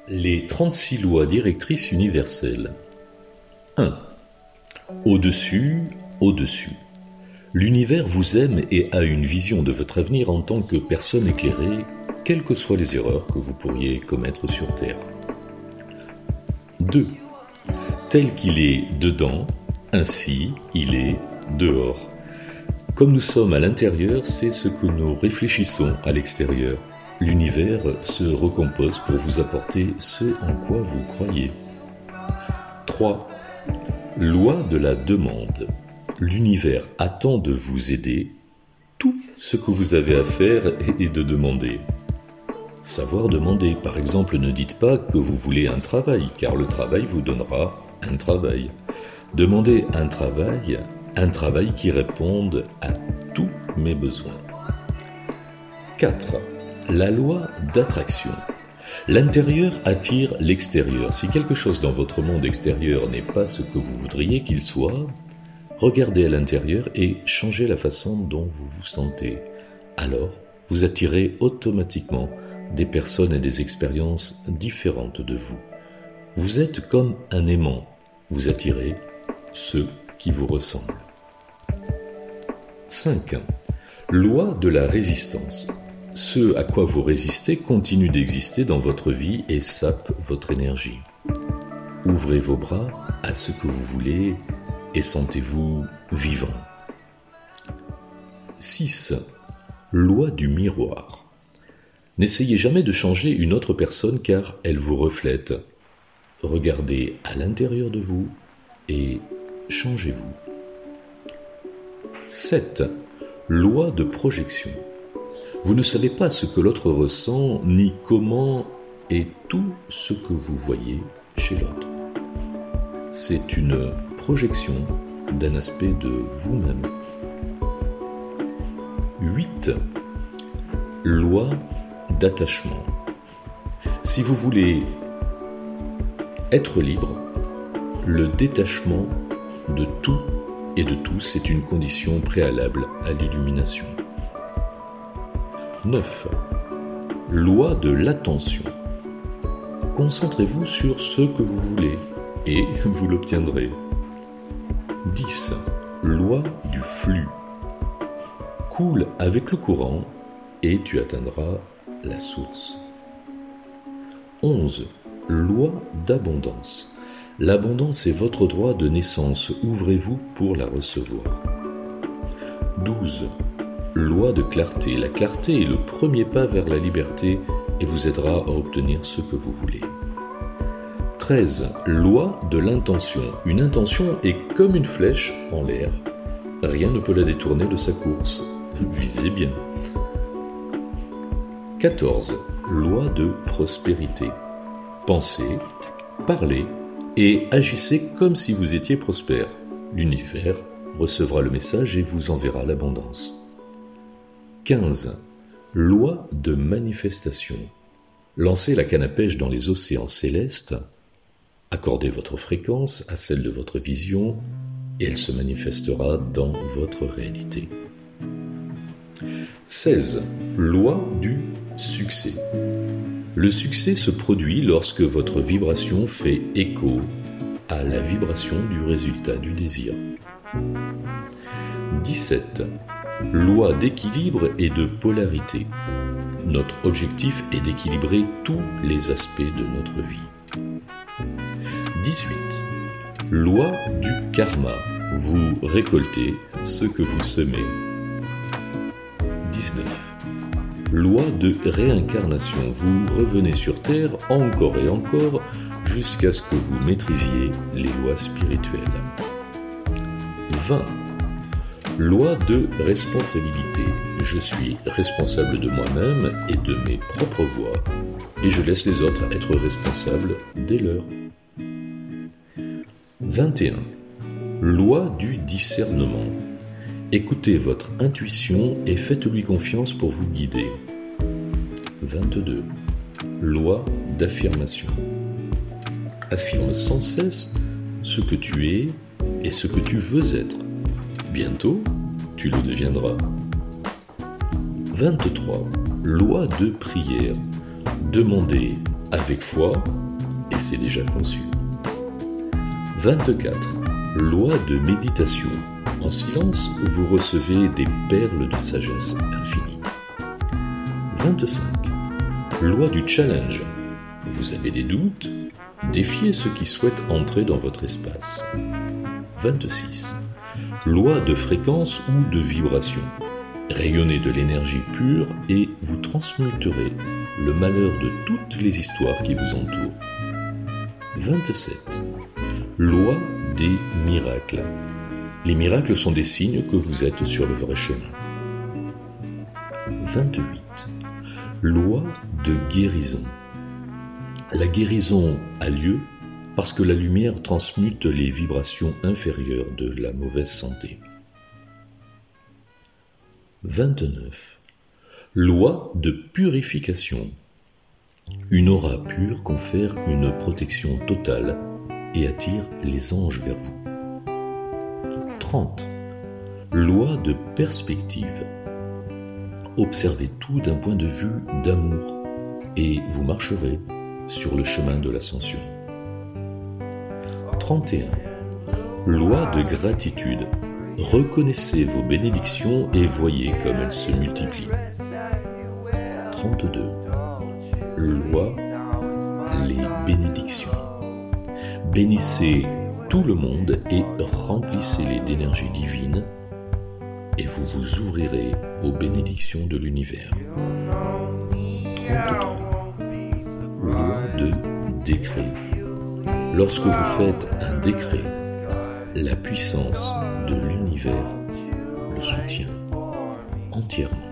Les 36 lois directrices universelles. 1. Au-dessus, au-dessus. L'univers vous aime et a une vision de votre avenir en tant que personne éclairée, quelles que soient les erreurs que vous pourriez commettre sur Terre. 2. Tel qu'il est dedans, ainsi il est dehors. Comme nous sommes à l'intérieur, c'est ce que nous réfléchissons à l'extérieur. L'univers se recompose pour vous apporter ce en quoi vous croyez. 3. Loi de la demande. L'univers attend de vous aider. Tout ce que vous avez à faire est de demander. Savoir demander. Par exemple, ne dites pas que vous voulez un travail, car le travail vous donnera un travail. Demandez un travail qui réponde à tous mes besoins. 4. La loi d'attraction. L'intérieur attire l'extérieur. Si quelque chose dans votre monde extérieur n'est pas ce que vous voudriez qu'il soit, regardez à l'intérieur et changez la façon dont vous vous sentez. Alors, vous attirez automatiquement des personnes et des expériences différentes de vous. Vous êtes comme un aimant. Vous attirez ceux qui vous ressemblent. 5. Loi de la résistance. Ce à quoi vous résistez continue d'exister dans votre vie et sape votre énergie. Ouvrez vos bras à ce que vous voulez et sentez-vous vivant. 6. Loi du miroir. N'essayez jamais de changer une autre personne car elle vous reflète. Regardez à l'intérieur de vous et changez-vous. 7. Loi de projection. Vous ne savez pas ce que l'autre ressent, ni comment est tout ce que vous voyez chez l'autre. C'est une projection d'un aspect de vous-même. 8. Loi d'attachement. Si vous voulez être libre, le détachement de tout et de tous est une condition préalable à l'illumination. 9. Loi de l'attention. Concentrez-vous sur ce que vous voulez et vous l'obtiendrez. 10. Loi du flux. Coule avec le courant et tu atteindras la source. 11. Loi d'abondance. L'abondance est votre droit de naissance. Ouvrez-vous pour la recevoir. 12. Loi de clarté. La clarté est le premier pas vers la liberté et vous aidera à obtenir ce que vous voulez. 13. Loi de l'intention. Une intention est comme une flèche en l'air. Rien ne peut la détourner de sa course. Visez bien. 14. Loi de prospérité. Pensez, parlez et agissez comme si vous étiez prospère. L'univers recevra le message et vous enverra l'abondance. 15. Loi de manifestation. Lancez la canne à pêche dans les océans célestes, accordez votre fréquence à celle de votre vision et elle se manifestera dans votre réalité. 16. Loi du succès. Le succès se produit lorsque votre vibration fait écho à la vibration du résultat du désir. 17. Loi d'équilibre et de polarité. Notre objectif est d'équilibrer tous les aspects de notre vie. 18. Loi du karma. Vous récoltez ce que vous semez. 19. Loi de réincarnation. Vous revenez sur Terre encore et encore jusqu'à ce que vous maîtrisiez les lois spirituelles. 20. Loi de responsabilité. Je suis responsable de moi-même et de mes propres voies, et je laisse les autres être responsables des leurs. 21. Loi du discernement. Écoutez votre intuition et faites-lui confiance pour vous guider. 22. Loi d'affirmation. Affirme sans cesse ce que tu es et ce que tu veux être. Bientôt, tu le deviendras. 23. Loi de prière. Demandez avec foi, et c'est déjà conçu. 24. Loi de méditation. En silence, vous recevez des perles de sagesse infinie. 25. Loi du challenge. Vous avez des doutes? Défiez ceux qui souhaitent entrer dans votre espace. 26. Loi de fréquence ou de vibration. Rayonnez de l'énergie pure et vous transmuterez le malheur de toutes les histoires qui vous entourent. 27. Loi des miracles. Les miracles sont des signes que vous êtes sur le vrai chemin. 28. Loi de guérison. La guérison a lieu parce que la lumière transmute les vibrations inférieures de la mauvaise santé. 29. Loi de purification. Une aura pure confère une protection totale et attire les anges vers vous. 30. Loi de perspective. Observez tout d'un point de vue d'amour et vous marcherez sur le chemin de l'ascension. 31. Loi de gratitude. Reconnaissez vos bénédictions et voyez comme elles se multiplient. 32. Loi les bénédictions. Bénissez tout le monde et remplissez-les d'énergie divine et vous vous ouvrirez aux bénédictions de l'univers. 33. Loi de décret. Lorsque vous faites un décret, la puissance de l'univers le soutient entièrement.